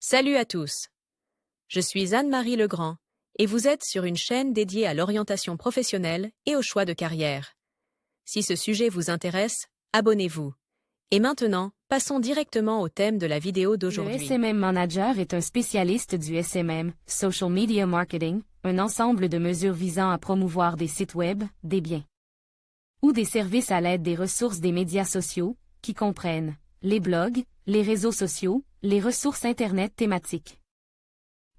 Salut à tous. Je suis Anne-Marie Legrand et vous êtes sur une chaîne dédiée à l'orientation professionnelle et au choix de carrière. Si ce sujet vous intéresse, abonnez-vous. Et maintenant, passons directement au thème de la vidéo Le d'aujourd'hui. SMM Manager est un spécialiste du SMM, Social Media Marketing, un ensemble de mesures visant à promouvoir des sites web, des biens ou des services à l'aide des ressources des médias sociaux, qui comprennent les blogs, les réseaux sociaux, les ressources Internet thématiques.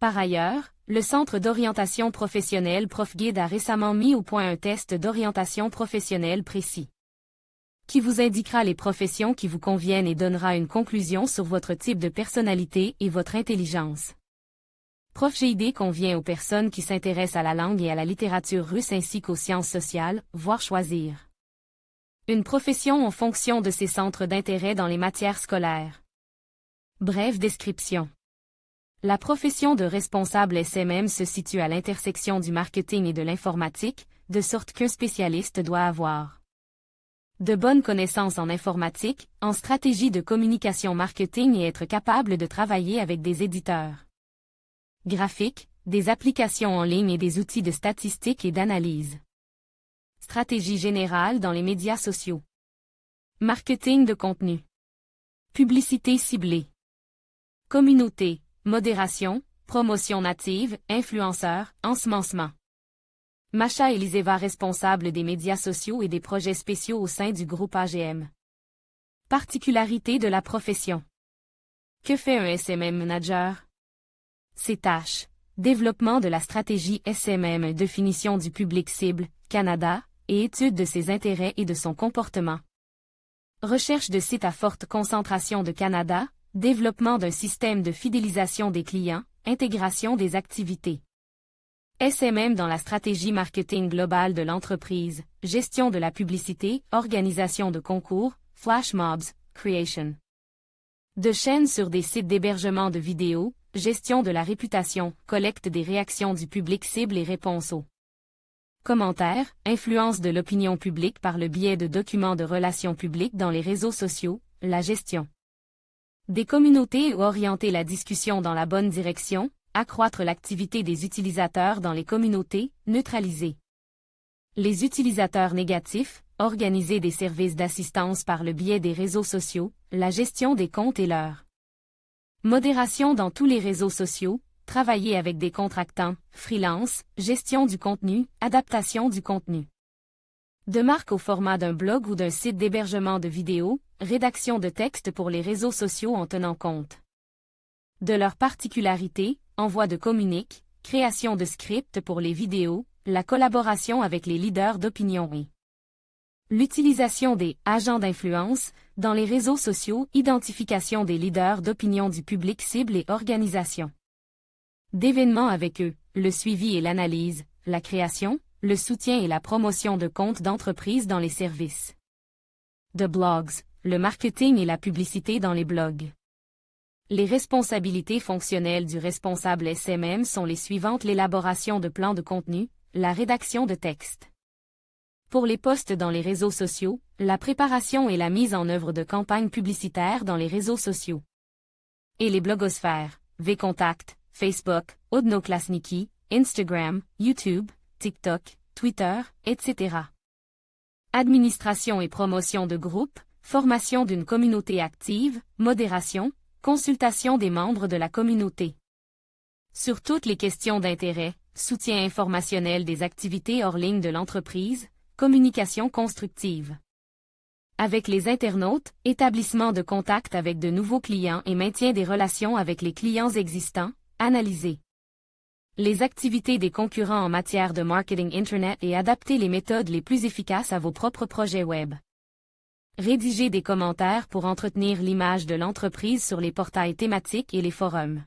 Par ailleurs, le Centre d'orientation professionnelle ProfGuide a récemment mis au point un test d'orientation professionnelle précis, qui vous indiquera les professions qui vous conviennent et donnera une conclusion sur votre type de personnalité et votre intelligence. ProfGuide convient aux personnes qui s'intéressent à la langue et à la littérature russe ainsi qu'aux sciences sociales, voire choisir une profession en fonction de ses centres d'intérêt dans les matières scolaires. Brève description. La profession de responsable SMM se situe à l'intersection du marketing et de l'informatique, de sorte qu'un spécialiste doit avoir de bonnes connaissances en informatique, en stratégie de communication marketing et être capable de travailler avec des éditeurs graphiques, des applications en ligne et des outils de statistique et d'analyse. Stratégie générale dans les médias sociaux. Marketing de contenu. Publicité ciblée. Communauté, modération, promotion native, influenceurs, ensemencement. Macha Eliseva responsable des médias sociaux et des projets spéciaux au sein du groupe AGM. Particularité de la profession. Que fait un SMM manager? Ses tâches. Développement de la stratégie SMM, définition du public cible, Canada, et étude de ses intérêts et de son comportement. Recherche de sites à forte concentration de Canada, développement d'un système de fidélisation des clients, intégration des activités SMM dans la stratégie marketing globale de l'entreprise, gestion de la publicité, organisation de concours, flash mobs, creation de chaînes sur des sites d'hébergement de vidéos, gestion de la réputation, collecte des réactions du public cible et réponse aux commentaires, influence de l'opinion publique par le biais de documents de relations publiques dans les réseaux sociaux, la gestion des communautés ou orienter la discussion dans la bonne direction, accroître l'activité des utilisateurs dans les communautés, neutraliser les utilisateurs négatifs, organiser des services d'assistance par le biais des réseaux sociaux, la gestion des comptes et leur modération dans tous les réseaux sociaux, travailler avec des contractants, freelance, gestion du contenu, adaptation du contenu de marque au format d'un blog ou d'un site d'hébergement de vidéos, rédaction de textes pour les réseaux sociaux en tenant compte de leurs particularités, envoi de communiques, création de scripts pour les vidéos, la collaboration avec les leaders d'opinion et l'utilisation des agents d'influence dans les réseaux sociaux, identification des leaders d'opinion du public cible et organisation d'événements avec eux, le suivi et l'analyse, la création, le soutien et la promotion de comptes d'entreprise dans les services de blogs, le marketing et la publicité dans les blogs. Les responsabilités fonctionnelles du responsable SMM sont les suivantes: l'élaboration de plans de contenu, la rédaction de textes pour les posts dans les réseaux sociaux, la préparation et la mise en œuvre de campagnes publicitaires dans les réseaux sociaux et les blogosphères, vContact, Facebook, Odnoklassniki, Instagram, YouTube, TikTok, Twitter, etc. Administration et promotion de groupes, formation d'une communauté active, modération, consultation des membres de la communauté sur toutes les questions d'intérêt, soutien informationnel des activités hors ligne de l'entreprise, communication constructive avec les internautes, établissement de contact avec de nouveaux clients et maintien des relations avec les clients existants, analyser les activités des concurrents en matière de marketing Internet et adapter les méthodes les plus efficaces à vos propres projets web. Rédiger des commentaires pour entretenir l'image de l'entreprise sur les portails thématiques et les forums.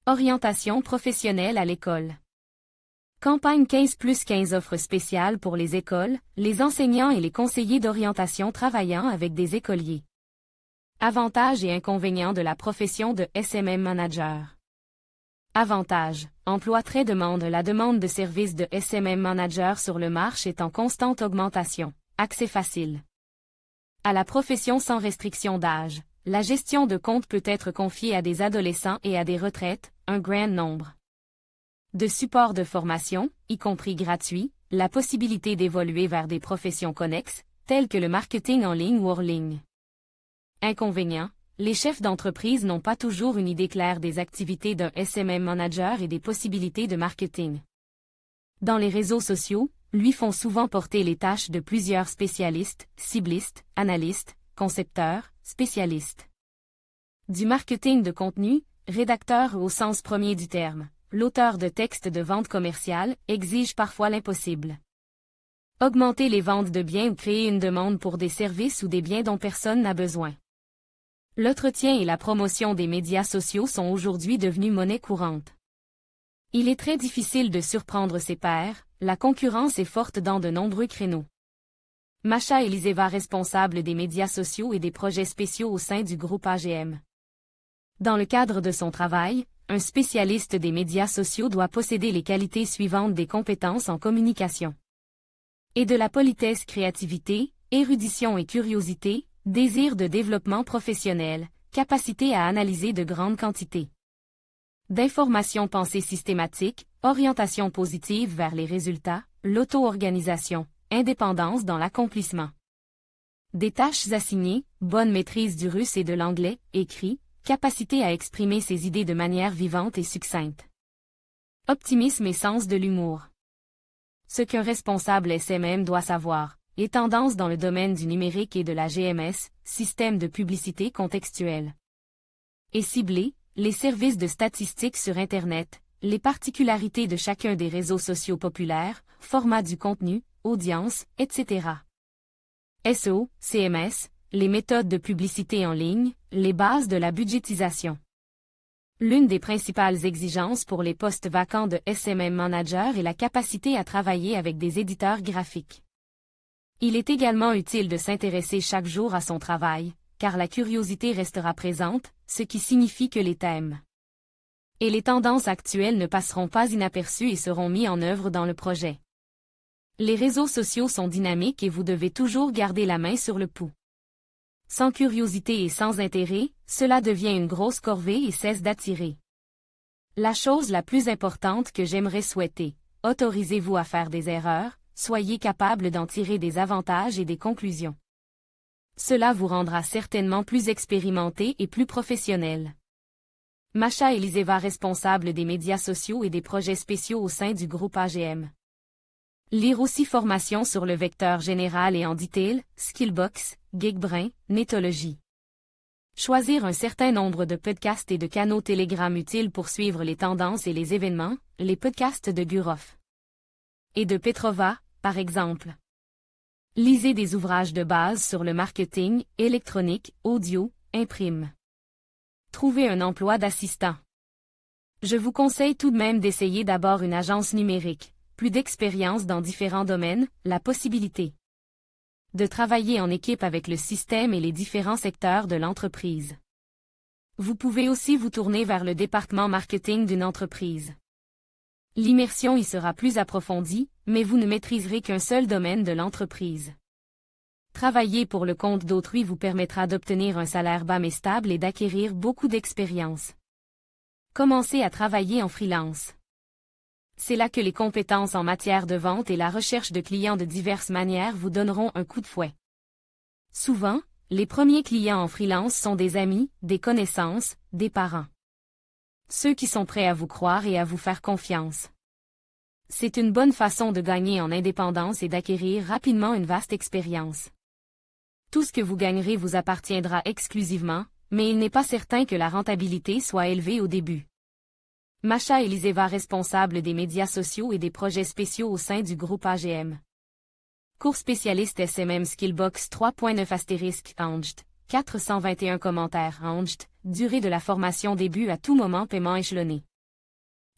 Orientation professionnelle à l'école. Campagne 15+15 offres spéciales pour les écoles, les enseignants et les conseillers d'orientation travaillant avec des écoliers. Avantages et inconvénients de la profession de SMM Manager. Avantages. Emploi très demande. La demande de services de SMM Manager sur le marché est en constante augmentation. Accès facile à la profession sans restriction d'âge. la gestion de compte peut être confiée à des adolescents et à des retraites, un grand nombre. De supports de formation, y compris gratuits, la possibilité d'évoluer vers des professions connexes, telles que le marketing en ligne ou hors ligne. Inconvénient, les chefs d'entreprise n'ont pas toujours une idée claire des activités d'un SMM manager et des possibilités de marketing. Dans les réseaux sociaux, lui font souvent porter les tâches de plusieurs spécialistes, ciblistes, analystes, concepteurs, spécialistes. Du marketing de contenu, rédacteur au sens premier du terme, l'auteur de textes de vente commerciale exige parfois l'impossible. Augmenter les ventes de biens ou créer une demande pour des services ou des biens dont personne n'a besoin. L'entretien et la promotion des médias sociaux sont aujourd'hui devenus monnaie courante. Il est très difficile de surprendre ses pairs, la concurrence est forte dans de nombreux créneaux. Masha Eliseva, responsable des médias sociaux et des projets spéciaux au sein du groupe AGM. Dans le cadre de son travail, un spécialiste des médias sociaux doit posséder les qualités suivantes: des compétences en communication et de la politesse, créativité, érudition et curiosité, désir de développement professionnel, capacité à analyser de grandes quantités d'informations, pensée systématique, orientation positive vers les résultats, l'auto-organisation, indépendance dans l'accomplissement des tâches assignées, bonne maîtrise du russe et de l'anglais, écrit, capacité à exprimer ses idées de manière vivante et succincte. Optimisme et sens de l'humour. Ce qu'un responsable SMM doit savoir, les tendances dans le domaine du numérique et de la GMS, système de publicité contextuelle et ciblé, les services de statistiques sur Internet, les particularités de chacun des réseaux sociaux populaires, format du contenu, audience, etc. SEO, CMS, les méthodes de publicité en ligne, les bases de la budgétisation. L'une des principales exigences pour les postes vacants de SMM Manager est la capacité à travailler avec des éditeurs graphiques. Il est également utile de s'intéresser chaque jour à son travail, car la curiosité restera présente, ce qui signifie que les thèmes et les tendances actuelles ne passeront pas inaperçues et seront mis en œuvre dans le projet. Les réseaux sociaux sont dynamiques et vous devez toujours garder la main sur le pouls. Sans curiosité et sans intérêt, cela devient une grosse corvée et cesse d'attirer. La chose la plus importante que j'aimerais souhaiter, autorisez-vous à faire des erreurs, soyez capable d'en tirer des avantages et des conclusions. Cela vous rendra certainement plus expérimenté et plus professionnel. Masha Eliseva, responsable des médias sociaux et des projets spéciaux au sein du groupe AGM. Lire aussi formation sur le vecteur général et en detail, Skillbox, Geekbrain, Netologie. Choisir un certain nombre de podcasts et de canaux Telegram utiles pour suivre les tendances et les événements, les podcasts de Gurov et de Petrova, par exemple. Lisez des ouvrages de base sur le marketing, électronique, audio, imprime. Trouvez un emploi d'assistant. Je vous conseille tout de même d'essayer d'abord une agence numérique, plus d'expérience dans différents domaines, la possibilité de travailler en équipe avec le système et les différents secteurs de l'entreprise. Vous pouvez aussi vous tourner vers le département marketing d'une entreprise. L'immersion y sera plus approfondie, mais vous ne maîtriserez qu'un seul domaine de l'entreprise. Travailler pour le compte d'autrui vous permettra d'obtenir un salaire bas mais stable et d'acquérir beaucoup d'expérience. Commencez à travailler en freelance. C'est là que les compétences en matière de vente et la recherche de clients de diverses manières vous donneront un coup de fouet. Souvent, les premiers clients en freelance sont des amis, des connaissances, des parents. Ceux qui sont prêts à vous croire et à vous faire confiance. C'est une bonne façon de gagner en indépendance et d'acquérir rapidement une vaste expérience. Tout ce que vous gagnerez vous appartiendra exclusivement, mais il n'est pas certain que la rentabilité soit élevée au début. Masha Eliseva, responsable des médias sociaux et des projets spéciaux au sein du groupe AGM. Cours spécialiste SMM Skillbox 3.9 * Anged, 421 commentaires Anged, durée de la formation début à tout moment, paiement échelonné.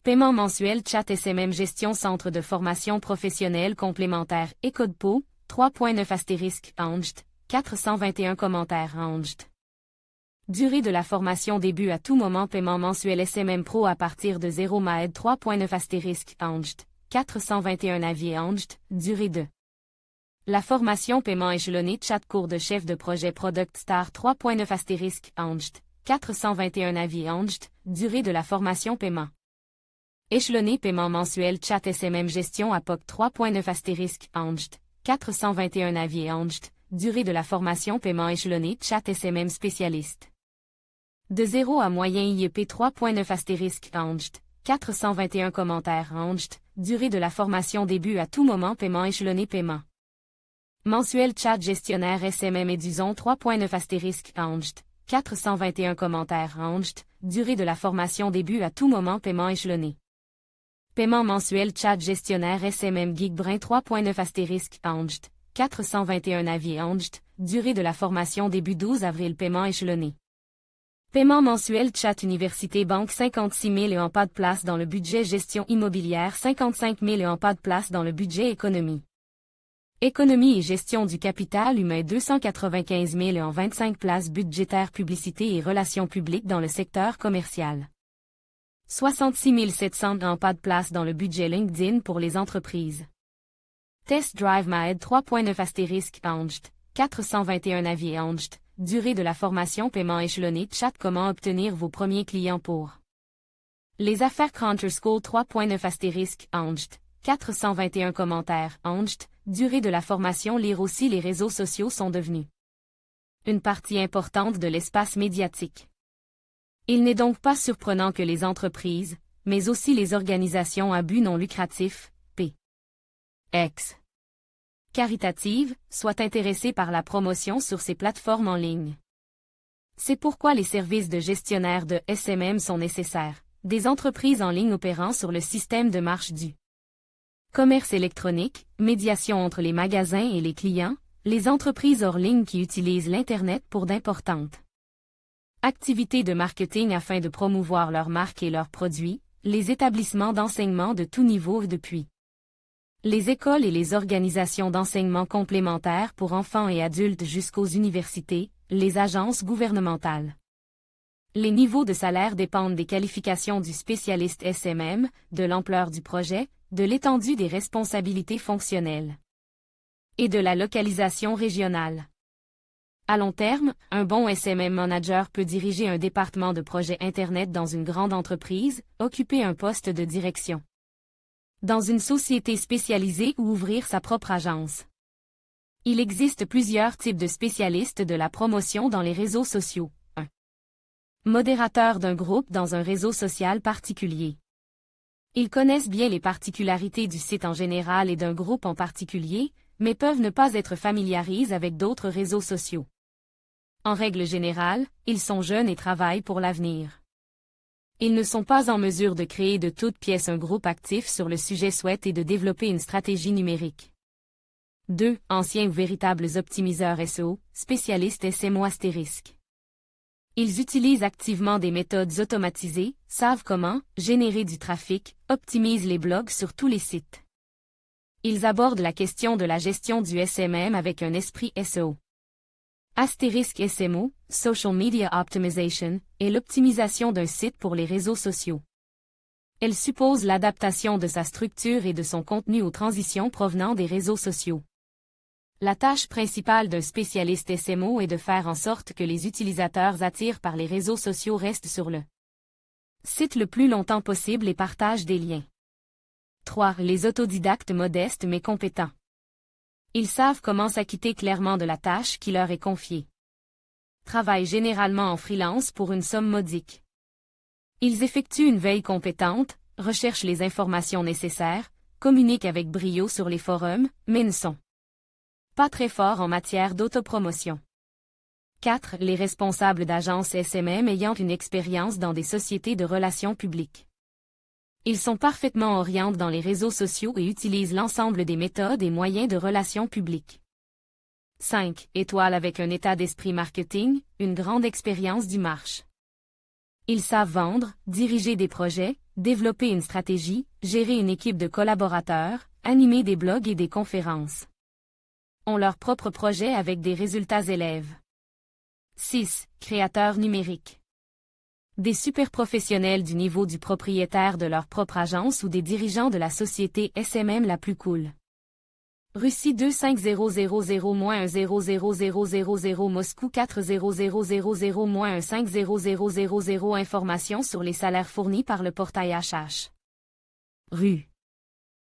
Paiement mensuel chat SMM gestion centre de formation professionnelle complémentaire Ecodpo, 3.9 * Anged, 421 commentaires Anged. Durée de la formation début à tout moment, paiement mensuel SMM Pro à partir de 0 MAED 3.9 * Anged, 421 avis Anged, durée de La formation paiement échelonné chat cours de chef de projet Product Star 3.9 astérisque Angst, 421 avis Angst, durée de la formation paiement. Échelonné paiement mensuel chat SMM gestion APOC 3.9 astérisque Angst, 421 avis Angst, durée de la formation paiement échelonné chat SMM spécialiste. De 0 à moyen IEP 3.9 astérisque Angst, 421 commentaires Angst, durée de la formation début à tout moment paiement échelonné paiement. Mensuel chat gestionnaire SMM Eduzon 3.9 astérisque Angst, 421 commentaires Angst, durée de la formation début à tout moment paiement échelonné. Paiement mensuel chat gestionnaire SMM Geekbrain 3.9 astérisque Angst, 421 avis Angst, durée de la formation début 12 avril paiement échelonné. Paiement mensuel chat université banque 56 000 et en pas de place dans le budget gestion immobilière 55 000 et en pas de place dans le budget économie. Économie et gestion du capital humain 295 000 et en 25 places budgétaires publicité et relations publiques dans le secteur commercial. 66 700 en pas de place dans le budget LinkedIn pour les entreprises. Test Drive Maed 3.9 astérisque Angst, 421 avis Angst, durée de la formation paiement échelonné chat comment obtenir vos premiers clients pour. Les affaires Counter School 3.9 astérisque Angst, 421 commentaires Angst, durée de la formation lire aussi les réseaux sociaux sont devenus une partie importante de l'espace médiatique. Il n'est donc pas surprenant que les entreprises, mais aussi les organisations à but non lucratif, P.Ex. caritatives, soient intéressées par la promotion sur ces plateformes en ligne. C'est pourquoi les services de gestionnaire de SMM sont nécessaires, des entreprises en ligne opérant sur le système de marche du commerce électronique, médiation entre les magasins et les clients, les entreprises hors ligne qui utilisent l'Internet pour d'importantes activités de marketing afin de promouvoir leurs marques et leurs produits, les établissements d'enseignement de tout niveau depuis les écoles et les organisations d'enseignement complémentaires pour enfants et adultes jusqu'aux universités, les agences gouvernementales. Les niveaux de salaire dépendent des qualifications du spécialiste SMM, de l'ampleur du projet, de l'étendue des responsabilités fonctionnelles et de la localisation régionale. À long terme, un bon SMM manager peut diriger un département de projet Internet dans une grande entreprise, occuper un poste de direction dans une société spécialisée ou ouvrir sa propre agence. Il existe plusieurs types de spécialistes de la promotion dans les réseaux sociaux. 1. Modérateur d'un groupe dans un réseau social particulier. Ils connaissent bien les particularités du site en général et d'un groupe en particulier, mais peuvent ne pas être familiarisés avec d'autres réseaux sociaux. En règle générale, ils sont jeunes et travaillent pour l'avenir. Ils ne sont pas en mesure de créer de toutes pièces un groupe actif sur le sujet souhaite et de développer une stratégie numérique. 2. Anciens ou véritables optimiseurs SEO, spécialistes SMO astérisque. Ils utilisent activement des méthodes automatisées, savent comment générer du trafic, optimisent les blogs sur tous les sites. Ils abordent la question de la gestion du SMM avec un esprit SEO. Astérisque SMO, Social Media Optimization, est l'optimisation d'un site pour les réseaux sociaux. Elle suppose l'adaptation de sa structure et de son contenu aux transitions provenant des réseaux sociaux. La tâche principale d'un spécialiste SMO est de faire en sorte que les utilisateurs attirés par les réseaux sociaux restent sur le site le plus longtemps possible et partagent des liens. 3. Les autodidactes modestes mais compétents. Ils savent comment s'acquitter clairement de la tâche qui leur est confiée. Travaillent généralement en freelance pour une somme modique. Ils effectuent une veille compétente, recherchent les informations nécessaires, communiquent avec brio sur les forums, mais ne sont pas très forts en matière d'autopromotion. 4. Les responsables d'agences SMM ayant une expérience dans des sociétés de relations publiques. Ils sont parfaitement orientés dans les réseaux sociaux et utilisent l'ensemble des méthodes et moyens de relations publiques. 5. Étoiles avec un état d'esprit marketing, une grande expérience du marché. Ils savent vendre, diriger des projets, développer une stratégie, gérer une équipe de collaborateurs, animer des blogs et des conférences. Ont leur propre projet avec des résultats élèves. 6. Créateurs numériques. Des super professionnels du niveau du propriétaire de leur propre agence ou des dirigeants de la société SMM la plus cool. Russie 25000-1000000 Moscou 40000-15000 Informations sur les salaires fournis par le portail HH. Rue